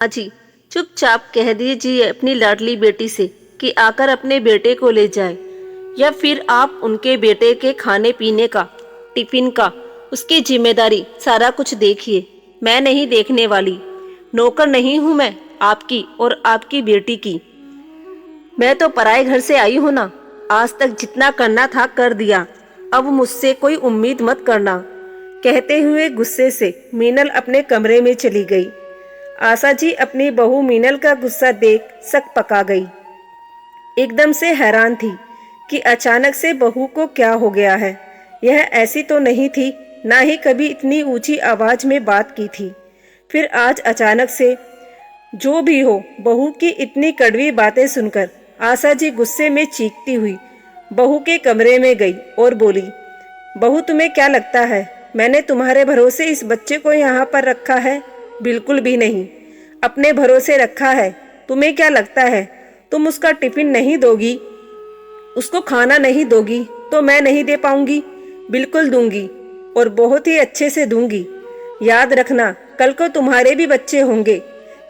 अजी, चुपचाप कह दीजिए अपनी लाडली बेटी से कि आकर अपने बेटे को ले जाए, या फिर आप उनके बेटे के खाने पीने का, टिफिन का, उसकी जिम्मेदारी सारा कुछ देखिए। मैं नहीं देखने वाली। नौकर नहीं हूं मैं आपकी और आपकी बेटी की। मैं तो पराए घर से आई हूं ना। आज तक जितना करना था कर दिया। अब मुझसे कोई उम्मीद मत करना। कहते हुए गुस्से से मीनल अपने कमरे में चली गई। आशा जी अपनी बहू मीनल का गुस्सा देख सक पका गई। एकदम से हैरान थी कि अचानक से बहू को क्या हो गया है। यह ऐसी तो नहीं थी, ना ही कभी इतनी ऊंची आवाज में बात की थी। फिर आज अचानक से जो भी हो, बहू की इतनी कड़वी बातें सुनकर आशा जी गुस्से में चीखती हुई बहू के कमरे में गई और बोली, बहू तुम्हें क्या लगता है मैंने तुम्हारे भरोसे इस बच्चे को यहाँ पर रखा है? बिल्कुल भी नहीं। अपने भरोसे रखा है। तुम्हें क्या लगता है तुम उसका टिफिन नहीं दोगी, उसको खाना नहीं दोगी तो मैं नहीं दे पाऊंगी? बिल्कुल दूंगी, और बहुत ही अच्छे से दूंगी। याद रखना, कल को तुम्हारे भी बच्चे होंगे।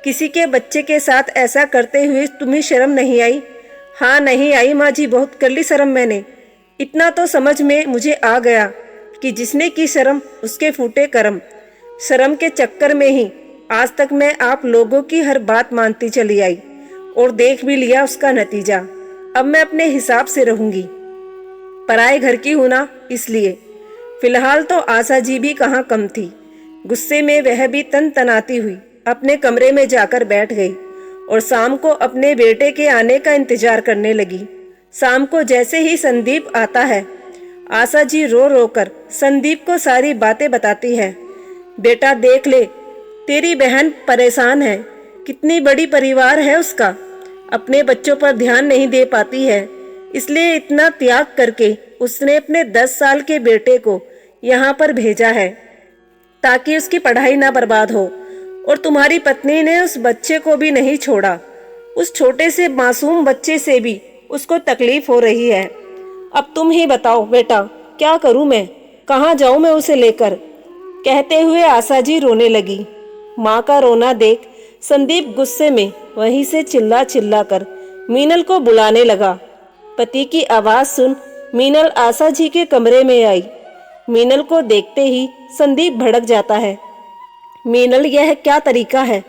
किसी के बच्चे के साथ ऐसा करते हुए तुम्हें शर्म नहीं आई? हाँ नहीं आई माँ जी, बहुत कर ली शर्म मैंने। इतना तो समझ में मुझे आ गया कि जिसने की शर्म उसके फूटे कर्म। शर्म के चक्कर में ही आज तक मैं आप लोगों की हर बात मानती चली आई और देख भी लिया उसका नतीजा। अब मैं अपने हिसाब से रहूंगी। पराए घर की हूं ना, इसलिए। फिलहाल तो आशा जी भी कहाँ कम थी। गुस्से में वह भी तनाती हुई अपने कमरे में जाकर बैठ गई और शाम को अपने बेटे के आने का इंतजार करने लगी। शाम को जैसे ही संदीप आता है, आशा जी रो रो कर संदीप को सारी बातें बताती है। बेटा देख ले, तेरी बहन परेशान है। कितनी बड़ी परिवार है उसका, अपने बच्चों पर ध्यान नहीं दे पाती है, इसलिए इतना त्याग करके उसने अपने 10 साल के बेटे को यहाँ पर भेजा है ताकि उसकी पढ़ाई ना बर्बाद हो। और तुम्हारी पत्नी ने उस बच्चे को भी नहीं छोड़ा। उस छोटे से मासूम बच्चे से भी उसको तकलीफ हो रही है। अब तुम ही बताओ बेटा, क्या करूं मैं? कहाँ जाऊं मैं उसे लेकर? कहते हुए आशा जी रोने लगी। माँ का रोना देख संदीप गुस्से में वहीं से चिल्ला चिल्ला कर मीनल को बुलाने लगा। पति की आवाज सुन मीनल आशा जी के कमरे में आई। मीनल को देखते ही संदीप भड़क जाता है। मीनल, यह क्या तरीका है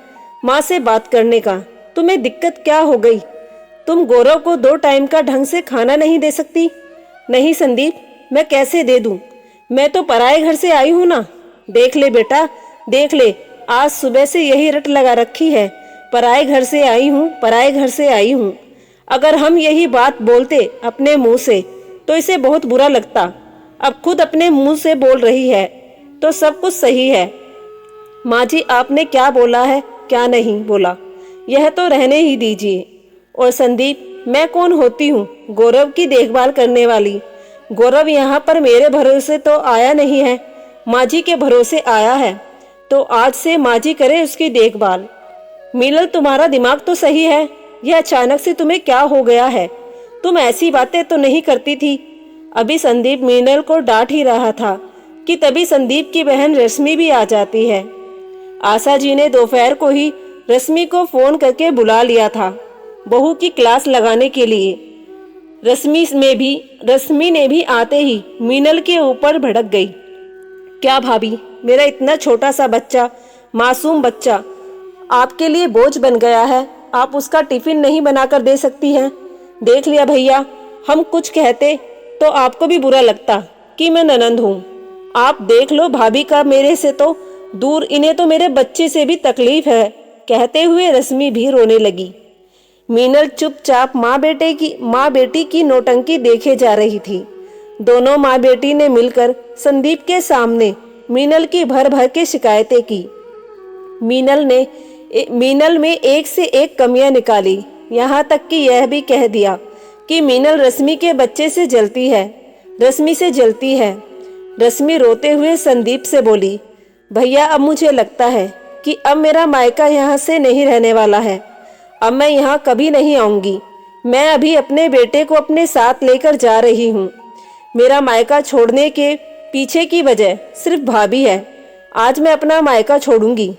माँ से बात करने का? तुम्हें दिक्कत क्या हो गई? तुम गौरव को 2 टाइम का ढंग से खाना नहीं दे सकती? नहीं संदीप, मैं कैसे दे दूं? मैं तो पराए घर से आई हूं ना। देख ले बेटा, देख ले, आज सुबह से यही रट लगा रखी है, पराए घर से आई हूँ, पराए घर से आई हूँ। अगर हम यही बात बोलते अपने मुंह से तो इसे बहुत बुरा लगता। अब खुद अपने मुंह से बोल रही है तो सब कुछ सही है। माँ जी, आपने क्या बोला है क्या नहीं बोला, यह तो रहने ही दीजिए। और संदीप, मैं कौन होती हूँ गौरव की देखभाल करने वाली? गौरव यहाँ पर मेरे भरोसे तो आया नहीं है, माँ जी के भरोसे आया है, तो आज से माँ जी करे उसकी देखभाल। मीनल, तुम्हारा दिमाग तो सही है, यह अचानक से तुम्हें क्या हो गया है? तुम ऐसी बातें तो नहीं करती थी। अभी संदीप मीनल को डांट ही रहा था कि तभी संदीप की बहन रश्मि भी आ जाती है। आशा जी ने दोपहर को ही रश्मि को फोन करके बुला लिया था बहू की क्लास लगाने के लिए। रश्मि ने भी आते ही मीनल के ऊपर भड़क गई। क्या भाभी, मेरा इतना छोटा सा बच्चा, मासूम बच्चा आपके लिए बोझ बन गया है? आप उसका टिफिन नहीं बनाकर दे सकती हैं? देख लिया भैया, हम कुछ कहते तो आपको भी बुरा लगता कि मैं ननंद हूँ। आप देख लो भाभी का मेरे से तो दूर, इन्हें तो मेरे बच्चे से भी तकलीफ है। कहते हुए रश्मि भी रोने लगी। मीनल चुपचाप माँ बेटी की नौटंकी देखे जा रही थी। दोनों माँ बेटी ने मिलकर संदीप के सामने मीनल की भर भर के शिकायतें की। मीनल में एक से एक कमियां निकाली, यहाँ तक कि यह भी कह दिया कि मीनल रश्मि के बच्चे से जलती है, रश्मि से जलती है। रश्मि रोते हुए संदीप से बोली, भैया अब मुझे लगता है कि अब मेरा मायका यहाँ से नहीं रहने वाला है। अब मैं यहाँ कभी नहीं आऊंगी। मैं अभी अपने बेटे को अपने साथ लेकर जा रही हूँ। मेरा मायका छोड़ने के पीछे की वजह सिर्फ भाभी है। आज मैं अपना मायका छोड़ूंगी।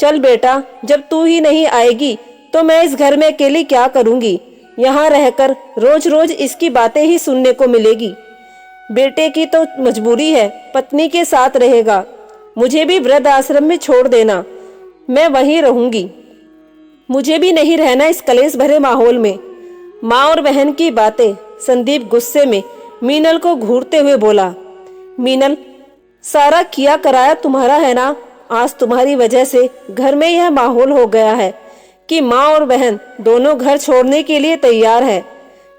चल बेटा, जब तू ही नहीं आएगी तो मैं इस घर में अकेली क्या करूंगी। यहाँ रहकर रोज रोज इसकी बातें ही सुनने को मिलेगी। बेटे की तो मजबूरी है, पत्नी के साथ रहेगा। मुझे भी वृद्ध आश्रम में छोड़ देना, मैं वहीं रहूंगी। मुझे भी नहीं रहना इस कलेश भरे माहौल में। माँ और बहन की बातें। संदीप गुस्से में मीनल को घूरते हुए बोला, मीनल, सारा किया कराया तुम्हारा है ना। आज तुम्हारी वजह से घर में यह माहौल हो गया है कि माँ और बहन दोनों घर छोड़ने के लिए तैयार है।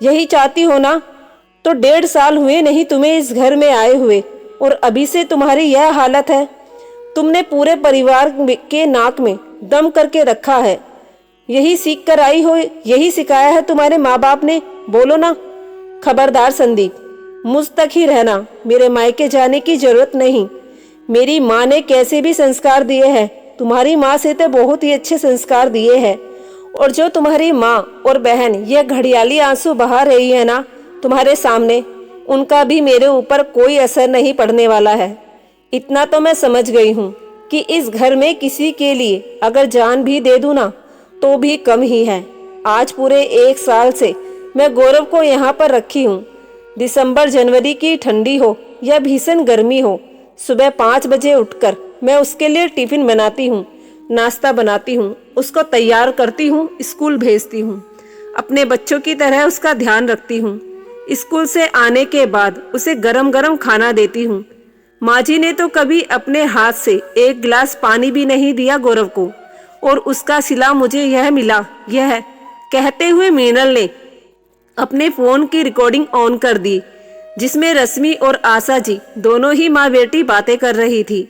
यही चाहती हो ना? तो 1.5 साल हुए नहीं तुम्हें इस घर में आए हुए और अभी से तुम्हारी यह हालत है। तुमने पूरे परिवार के नाक में दम करके रखा है। यही सीख कर आई हो, यही सिखाया है तुम्हारे माँ बाप ने। बोलो ना। खबरदार संदीप, मुझ तक ही रहना, मेरे मायके जाने की जरूरत नहीं। मेरी माँ ने कैसे भी संस्कार दिए हैं, तुम्हारी माँ से तो बहुत ही अच्छे संस्कार दिए हैं। और जो तुम्हारी माँ और बहन ये घड़ियाली आंसू बहा रही है ना तुम्हारे सामने, उनका भी मेरे ऊपर कोई असर नहीं पड़ने वाला है। इतना तो मैं समझ गई हूँ कि इस घर में किसी के लिए अगर जान भी दे दूँ ना तो भी कम ही है। आज पूरे 1 साल से मैं गौरव को यहाँ पर रखी हूँ। दिसंबर जनवरी की ठंडी हो या भीषण गर्मी हो, सुबह 5 बजे उठकर मैं उसके लिए टिफिन बनाती हूँ, नाश्ता बनाती हूँ, उसको तैयार करती हूँ, स्कूल भेजती हूँ। अपने बच्चों की तरह उसका ध्यान रखती हूँ। स्कूल से आने के बाद उसे गरम गरम खाना देती हूँ। माँ जी ने तो कभी अपने हाथ से 1 गिलास पानी भी नहीं दिया गौरव को, और उसका सिला मुझे यह मिला। यह कहते हुए मीनल ने अपने फोन की रिकॉर्डिंग ऑन कर दी, जिसमें रश्मि और आशा जी दोनों ही माँ बेटी बातें कर रही थी।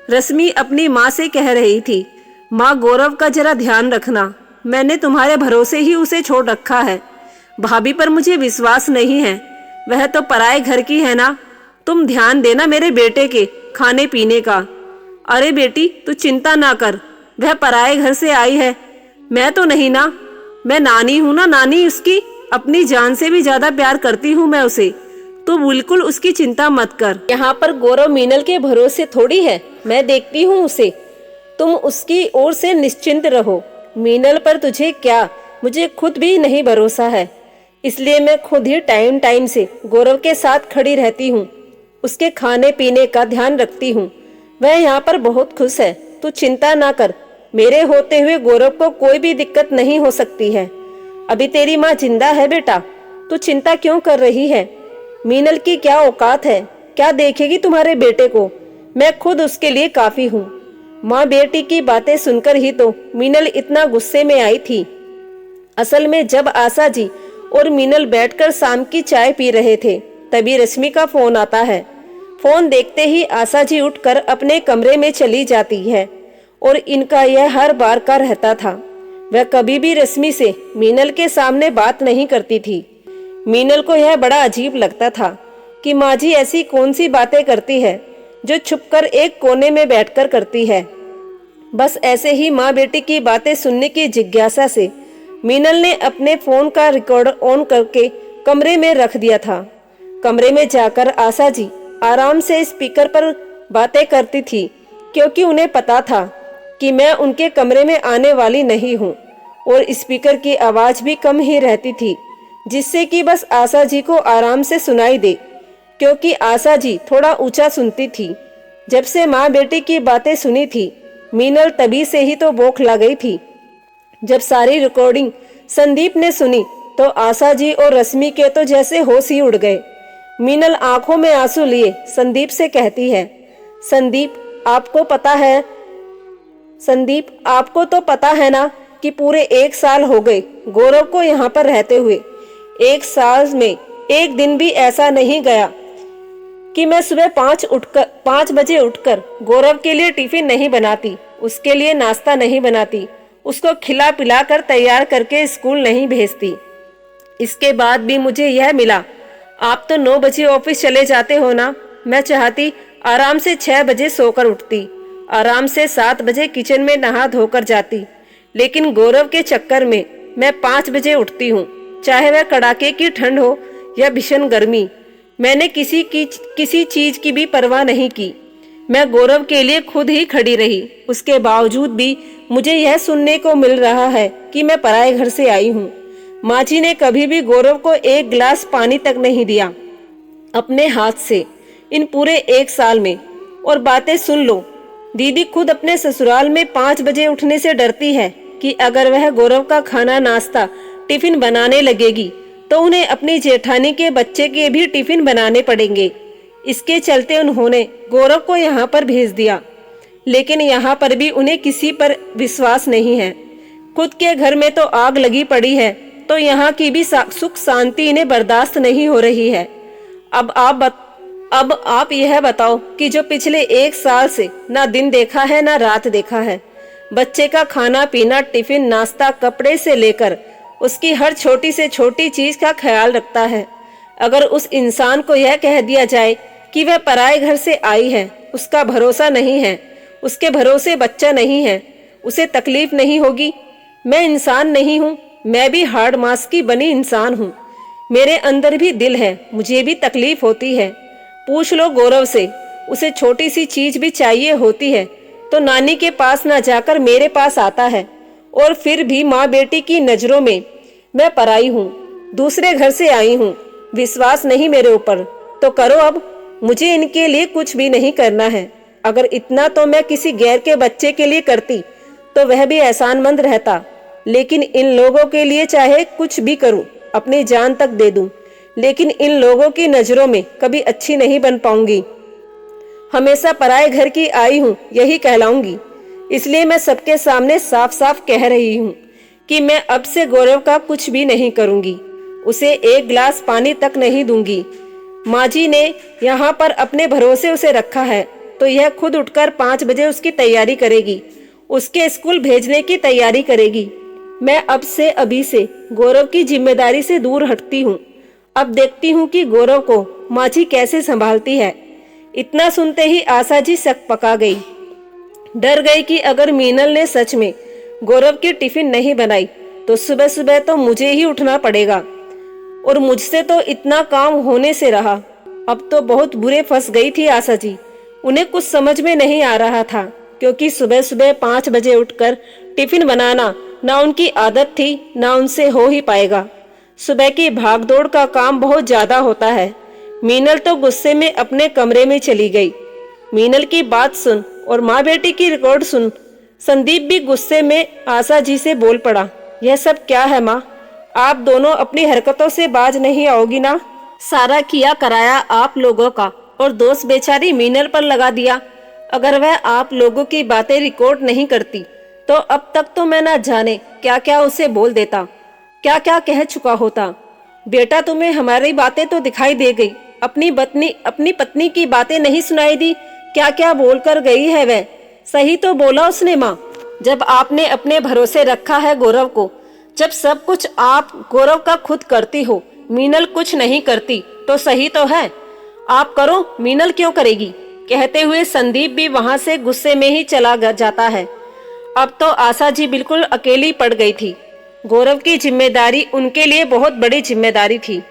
रश्मि अपनी माँ से कह रही थी, माँ, गौरव का जरा ध्यान रखना, मैंने तुम्हारे भरोसे ही उसे छोड़ रखा है। भाभी पर मुझे विश्वास नहीं है, वह तो पराए घर की है ना। तुम ध्यान देना मेरे बेटे के खाने पीने का। अरे बेटी, तू चिंता ना कर, वह पराए घर से आई है, मैं तो नहीं ना। मैं नानी हूं ना, नानी उसकी। अपनी जान से भी ज्यादा प्यार करती हूँ मैं उसे। तो बिल्कुल उसकी चिंता मत कर। यहाँ पर गौरव मीनल के भरोसे थोड़ी है, मैं देखती हूँ उसे। तुम उसकी ओर से निश्चिंत रहो। मीनल पर तुझे क्या, मुझे खुद भी नहीं भरोसा है, इसलिए मैं खुद ही टाइम टाइम से गौरव के साथ खड़ी रहती हूँ, उसके खाने पीने का ध्यान रखती हूँ। वह यहाँ पर बहुत खुश है, तू चिंता ना कर। मेरे होते हुए गौरव को कोई भी दिक्कत नहीं हो सकती है। अभी तेरी माँ जिंदा है बेटा, तू चिंता क्यों कर रही है? मीनल की क्या औकात है, क्या देखेगी तुम्हारे बेटे को? मैं खुद उसके लिए काफी हूँ। माँ बेटी की बातें सुनकर ही तो मीनल इतना गुस्से में आई थी। असल में जब आशा जी और मीनल बैठकर शाम की चाय पी रहे थे, तभी रश्मि का फोन आता है। फोन देखते ही आशा जी उठकर अपने कमरे में चली जाती है, और इनका यह हर बार का रहता था। वह कभी भी रश्मि से मीनल के सामने बात नहीं करती थी। मीनल को यह बड़ा अजीब लगता था कि माँ जी ऐसी कौन सी बातें करती है जो छुपकर एक कोने में बैठकर करती है। बस ऐसे ही माँ बेटी की बातें सुनने की जिज्ञासा से मीनल ने अपने फोन का रिकॉर्डर ऑन करके कमरे में रख दिया था। कमरे में जाकर आशा जी आराम से स्पीकर पर बातें करती थी, क्योंकि उन्हें पता था कि मैं उनके कमरे में आने वाली नहीं हूँ, और स्पीकर की आवाज भी कम ही रहती थी, जिससे कि बस आशा जी को आराम से सुनाई दे, क्योंकि आशा जी थोड़ा ऊंचा सुनती थी। जब से माँ बेटी की बातें सुनी थी, मीनल तभी से ही तो बौखला गई थी। जब सारी रिकॉर्डिंग संदीप ने सुनी तो आशा जी और रश्मि के तो जैसे होश ही उड़ गए। मीनल आंखों में आंसू लिए संदीप से कहती है, संदीप, आपको तो पता है ना कि पूरे 1 साल हो गए गौरव को यहाँ पर रहते हुए। 1 साल में एक दिन भी ऐसा नहीं गया कि मैं सुबह 5 बजे उठकर गौरव के लिए टिफिन नहीं बनाती, उसके लिए नाश्ता नहीं बनाती, उसको खिला पिला कर तैयार करके स्कूल नहीं भेजती। इसके बाद भी मुझे यह मिला, आप तो 9 बजे ऑफिस चले जाते हो ना। मैं चाहती आराम से 6 बजे सोकर उठती, आराम से 7 बजे किचन में नहा धोकर जाती, लेकिन गौरव के चक्कर में मैं 5 बजे उठती हूँ, चाहे वह कड़ाके की ठंड हो या भीषण गर्मी। मैंने किसी चीज की भी परवाह नहीं की। मैं गौरव के लिए खुद ही खड़ी रही। उसके बावजूद भी मुझे यह सुनने को मिल रहा है कि मैं पराए घर से आई हूँ। माँ जी ने कभी भी गौरव को एक गिलास पानी तक नहीं दिया अपने हाथ से इन पूरे 1 साल में। और बातें सुन लो, दीदी खुद अपने ससुराल में 5 बजे उठने से डरती है कि अगर वह गौरव का खाना नाश्ता टिफिन बनाने लगेगी तो उन्हें अपनी जेठानी के बच्चे के भी टिफिन बनाने पड़ेंगे। इसके चलते उन्होंने गौरव को यहाँ पर भेज दिया, लेकिन यहाँ पर भी उन्हें किसी पर विश्वास नहीं है। खुद के घर में तो आग लगी पड़ी है, तो यहाँ की भी सुख शांति इन्हें बर्दाश्त नहीं हो रही है। अब आप यह बताओ कि जो पिछले 1 साल से ना दिन देखा है ना रात देखा है, बच्चे का खाना पीना टिफिन नाश्ता कपड़े से लेकर उसकी हर छोटी से छोटी चीज का ख्याल रखता है, अगर उस इंसान को यह कह दिया जाए कि वह पराए घर से आई है, उसका भरोसा नहीं है, उसके भरोसे बच्चा नहीं है, उसे तकलीफ नहीं होगी? मैं इंसान नहीं हूँ? मैं भी हार्ड मांस की बनी इंसान हूँ। मेरे अंदर भी दिल है, मुझे भी तकलीफ होती है। पूछ लो गौरव से, उसे छोटी सी चीज भी चाहिए होती है तो नानी के पास ना जाकर मेरे पास आता है। और फिर भी माँ बेटी की नजरों में मैं पराई हूँ, दूसरे घर से आई हूँ। विश्वास नहीं मेरे ऊपर तो करो अब, मुझे इनके लिए कुछ भी नहीं करना है। अगर इतना तो मैं किसी गैर के बच्चे के लिए करती तो वह भी एहसानमंद रहता, लेकिन इन लोगों के लिए चाहे कुछ भी करूं, अपनी जान तक दे दूं, लेकिन इन लोगों की नजरों में कभी अच्छी नहीं बन पाऊंगी। हमेशा पराए घर की आई हूं यही कहलाऊंगी। इसलिए मैं सबके सामने साफ साफ कह रही हूं कि मैं अब से गौरव का कुछ भी नहीं करूंगी, उसे 1 गिलास पानी तक नहीं दूंगी। माँ जी ने यहाँ पर अपने भरोसे उसे रखा है, तो यह खुद उठकर 5 बजे उसकी तैयारी करेगी, उसके स्कूल भेजने की तैयारी करेगी। मैं अब से अभी से गौरव की जिम्मेदारी से दूर हटती हूँ। अब देखती हूँ कि गौरव को माँ जी कैसे संभालती है। इतना सुनते ही आशा जी शक पका गई, डर गई कि अगर मीनल ने सच में गौरव की टिफिन नहीं बनाई तो सुबह सुबह तो मुझे ही उठना पड़ेगा, और मुझसे तो इतना काम होने से रहा। अब तो बहुत बुरे फंस गई थी आशा जी। उन्हें कुछ समझ में नहीं आ रहा था, क्योंकि सुबह सुबह 5 बजे उठकर टिफिन बनाना ना उनकी आदत थी, ना उनसे हो ही पाएगा। सुबह की भागदौड़ का काम बहुत ज्यादा होता है। मीनल तो गुस्से में अपने कमरे में चली गई। मीनल की बात सुन और माँ बेटी की रिकॉर्ड सुन संदीप भी गुस्से में आशा जी से बोल पड़ा, यह सब क्या है माँ? आप दोनों अपनी हरकतों से बाज नहीं आओगी ना? सारा किया कराया आप लोगों का, और दोष बेचारी मीनल पर लगा दिया। अगर वह आप लोगों की बातें रिकॉर्ड नहीं करती तो अब तक तो मैं ना जाने क्या क्या उसे बोल देता, क्या क्या कह चुका होता। बेटा तुम्हें हमारी बातें तो दिखाई दे गई, अपनी पत्नी की बातें नहीं सुनाई दी? क्या क्या बोलकर गई है वह? सही तो बोला उसने माँ। जब आपने अपने भरोसे रखा है गौरव को, जब सब कुछ आप गौरव का खुद करती हो, मीनल कुछ नहीं करती, तो सही तो है। आप करो, मीनल क्यों करेगी? कहते हुए संदीप भी वहां से गुस्से में ही चला जाता है। अब तो आशा जी बिल्कुल अकेली पड़ गई थी। गौरव की जिम्मेदारी उनके लिए बहुत बड़ी जिम्मेदारी थी।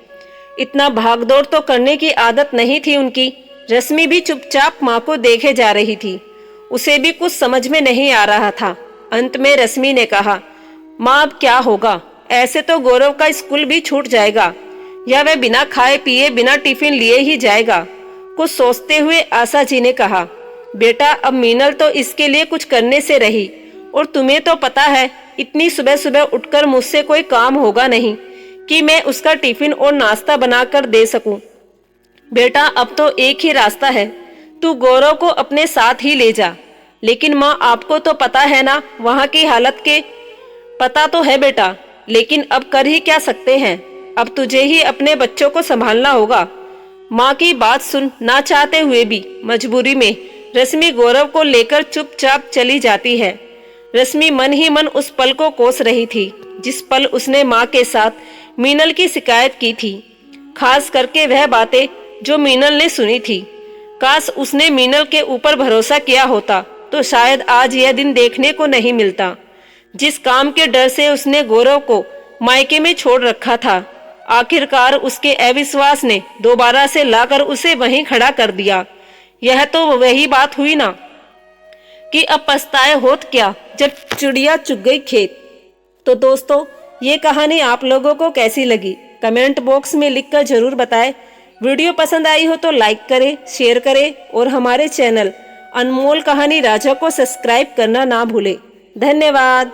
इतना भागदौड़ तो करने की आदत नहीं थी उनकी। रश्मि भी चुपचाप माँ को देखे जा रही थी, उसे भी कुछ समझ में नहीं आ रहा था। अंत में रश्मि ने कहा, माँ अब क्या होगा? ऐसे तो गौरव का स्कूल भी छूट जाएगा, या वह बिना खाए पिए बिना टिफिन लिए ही जाएगा। कुछ सोचते हुए आशा जी ने कहा, बेटा अब मीनल तो इसके लिए कुछ करने से रही, और तुम्हें तो पता है इतनी सुबह सुबह उठकर मुझसे कोई काम होगा नहीं कि मैं उसका टिफिन और नाश्ता बनाकर दे सकूं। बेटा अब तो एक ही रास्ता है, तू गौरव को अपने साथ ही ले जा। लेकिन माँ आपको तो पता है ना वहाँ की हालत के? पता तो है बेटा, लेकिन अब कर ही क्या सकते हैं? अब तुझे ही अपने बच्चों को संभालना होगा। माँ की बात सुन ना चाहते हुए भी मजबूरी में रश्मि गौरव को लेकर चुपचाप चली जाती है। रश्मि मन ही मन उस पल को कोस रही थी जिस पल उसने माँ के साथ मीनल की शिकायत की थी, खास करके वह बातें जो मीनल ने सुनी थी। काश उसने मीनल के ऊपर भरोसा किया होता तो शायद आज यह दिन देखने को नहीं मिलता। जिस काम के डर से उसने गौरव को मायके में छोड़ रखा था, आखिरकार उसके अविश्वास ने दोबारा से लाकर उसे वहीं खड़ा कर दिया। यह तो वही बात हुई ना कि अब पछताए होत क्या जब चिड़िया चुग गई खेत। तो दोस्तों, ये कहानी आप लोगों को कैसी लगी कमेंट बॉक्स में लिखकर जरूर बताएं। वीडियो पसंद आई हो तो लाइक करें, शेयर करें और हमारे चैनल अनमोल कहानी राजा को सब्सक्राइब करना ना भूलें। धन्यवाद।